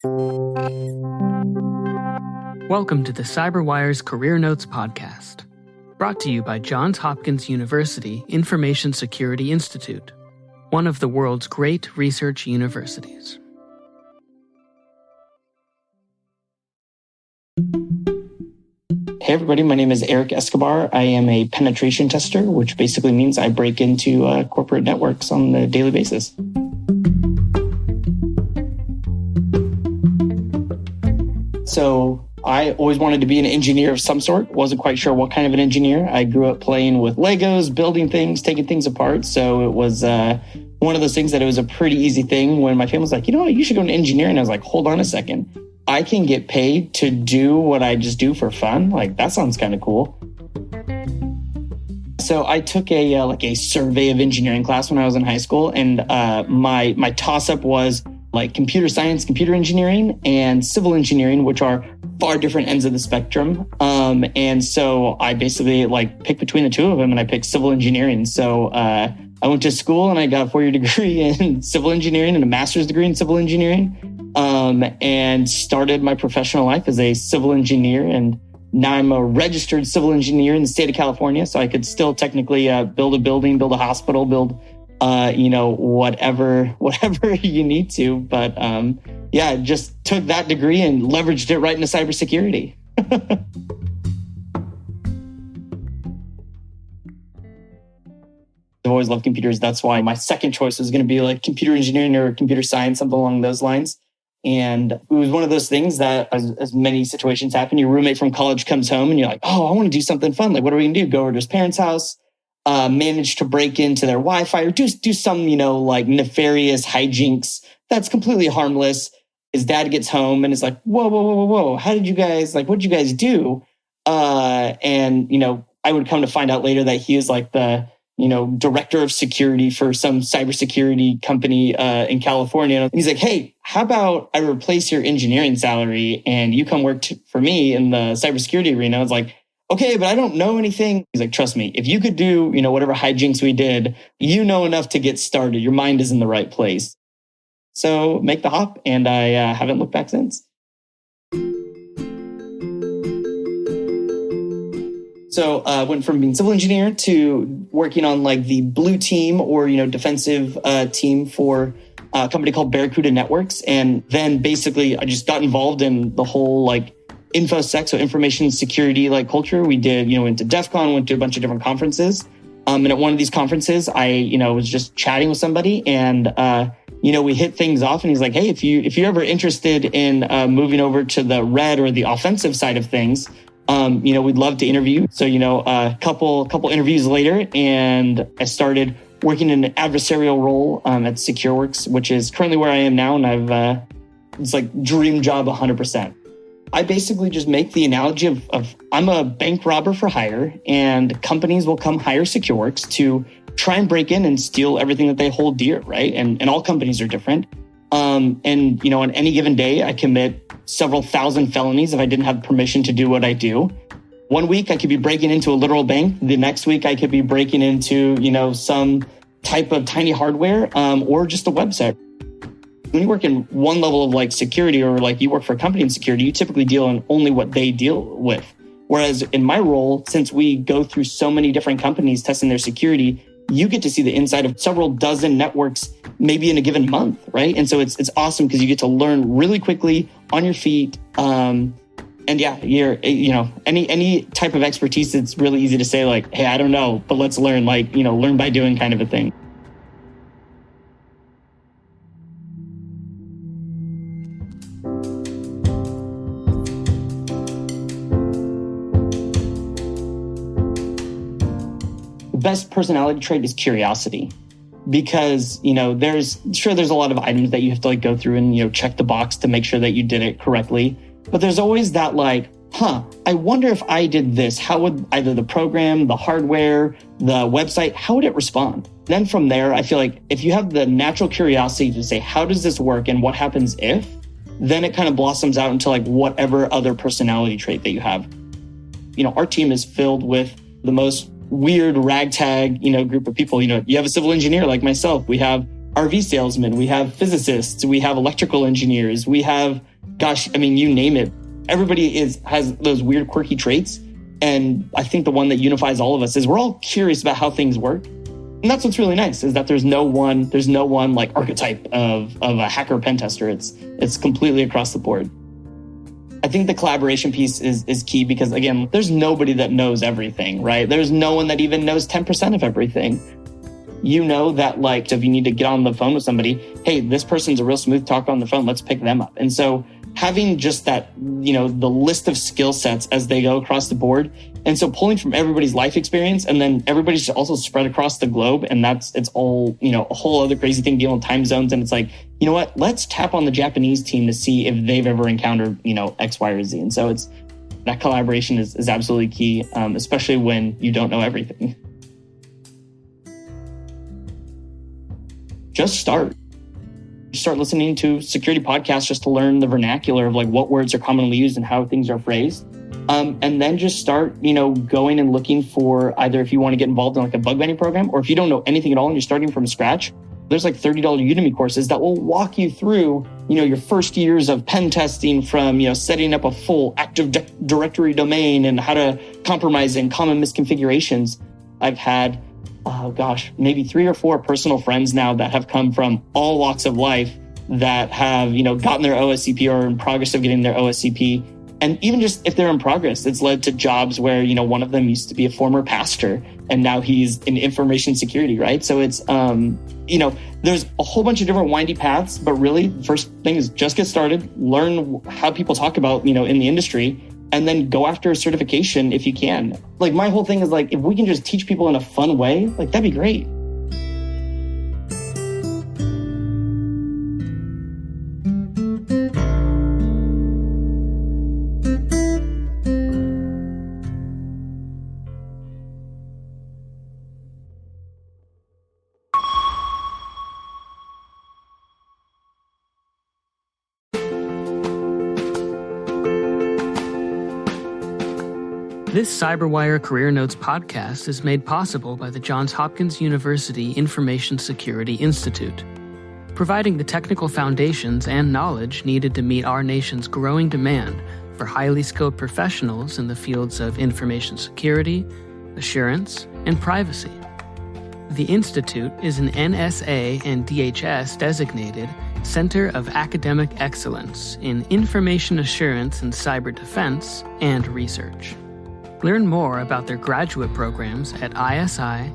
Welcome to the CyberWire's Career Notes podcast, brought to you by Johns Hopkins University Information Security Institute, one of the world's great research universities. Hey everybody, my name is Eric Escobar. I am a penetration tester, which basically means I break into corporate networks on a daily basis. So I always wanted to be an engineer of some sort. Wasn't quite sure what kind of an engineer. I grew up playing with Legos, building things, taking things apart. So it was one of those things that it was a pretty easy thing when my family was like, you know what, you should go into engineering. I was like, hold on a second. I can get paid to do what I just do for fun. Like, that sounds kind of cool. So I took a survey of engineering class when I was in high school. And my toss-up was like computer science, computer engineering, and civil engineering, which are far different ends of the spectrum. And so I basically picked between the two of them, and I picked civil engineering. So I went to school and I got a 4-year degree in civil engineering and a master's degree in civil engineering, and started my professional life as a civil engineer. And now I'm a registered civil engineer in the state of California, so I could still technically build a building, build a hospital, build whatever you need to. But just took that degree and leveraged it right into cybersecurity. I've always loved computers. That's why my second choice was going to be like computer engineering or computer science, something along those lines. And it was one of those things that, as many situations happen, your roommate from college comes home and you're like, oh, I want to do something fun. Like, what are we going to do? Go over to his parents' house, manage to break into their Wi-Fi, or do some, nefarious hijinks that's completely harmless. His dad gets home and is like, whoa. How did you guys, what did you guys do? And I would come to find out later that he is like the, director of security for some cybersecurity company in California. And he's like, hey, how about I replace your engineering salary and you come work for me in the cybersecurity arena? I was like, okay, but I don't know anything. He's like, trust me, if you could do, whatever hijinks we did, you know enough to get started. Your mind is in the right place. So make the hop, and I haven't looked back since. So I went from being civil engineer to working on the blue team or, defensive team for a company called Barracuda Networks. And then basically I just got involved in the whole InfoSec, so information security culture. We did, went to DEF CON, went to a bunch of different conferences. And at one of these conferences, I, was just chatting with somebody and, we hit things off and he's like, hey, if you're ever interested in moving over to the red or the offensive side of things, we'd love to interview. So, a couple interviews later, and I started working in an adversarial role at Secureworks, which is currently where I am now. And it's dream job 100%. I basically just make the analogy of I'm a bank robber for hire, and companies will come hire Secureworks to try and break in and steal everything that they hold dear, right? And all companies are different. On any given day, I commit several thousand felonies if I didn't have permission to do what I do. One week, I could be breaking into a literal bank. The next week, I could be breaking into, some type of tiny hardware or just a website. When you work in one level of security, or you work for a company in security, you typically deal in only what they deal with. Whereas in my role, since we go through so many different companies testing their security, you get to see the inside of several dozen networks, maybe in a given month, right? And so it's awesome because you get to learn really quickly on your feet. You're, any type of expertise, it's really easy to say hey, I don't know, but let's learn, learn by doing kind of a thing. Best personality trait is curiosity, because there's a lot of items that you have to go through and check the box to make sure that you did it correctly, but there's always that I wonder if I did this, how would either the program, the hardware, the website, how would it respond? Then from there, I feel if you have the natural curiosity to say, how does this work and what happens if, then it kind of blossoms out into whatever other personality trait that you have. Our team is filled with the most weird ragtag, group of people. You have a civil engineer like myself. We have RV salesmen, we have physicists, we have electrical engineers, we have, you name it. Everybody has those weird, quirky traits. And I think the one that unifies all of us is we're all curious about how things work. And that's what's really nice, is that there's no one like archetype of a hacker pen tester. It's completely across the board. I think the collaboration piece is key because, again, there's nobody that knows everything, right? There's no one that even knows 10% of everything. You know that, like, if you need to get on the phone with somebody, hey, this person's a real smooth talker on the phone, let's pick them up. And so having just that, the list of skill sets as they go across the board. And so pulling from everybody's life experience, and then everybody's also spread across the globe. And it's all, a whole other crazy thing dealing with time zones. And it's like, you know what, let's tap on the Japanese team to see if they've ever encountered, X, Y, or Z. And so that collaboration is absolutely key, especially when you don't know everything. Just start listening to security podcasts just to learn the vernacular of like what words are commonly used and how things are phrased. And then just start, going and looking for either if you want to get involved in like a bug bounty program, or if you don't know anything at all and you're starting from scratch, there's like $30 Udemy courses that will walk you through, your first years of pen testing from, setting up a full Active Directory domain and how to compromise in common misconfigurations. I've had maybe 3 or 4 personal friends now that have come from all walks of life that have, gotten their OSCP or in progress of getting their OSCP. And even just if they're in progress, it's led to jobs where, one of them used to be a former pastor and now he's in information security, right? So it's, there's a whole bunch of different windy paths, but really the first thing is just get started, learn how people talk about, in the industry, and then go after a certification if you can. Like my whole thing is like, if we can just teach people in a fun way, like that'd be great. This CyberWire Career Notes podcast is made possible by the Johns Hopkins University Information Security Institute, providing the technical foundations and knowledge needed to meet our nation's growing demand for highly skilled professionals in the fields of information security, assurance, and privacy. The Institute is an NSA and DHS designated Center of Academic Excellence in Information Assurance and Cyber Defense and Research. Learn more about their graduate programs at isi.jhu.edu.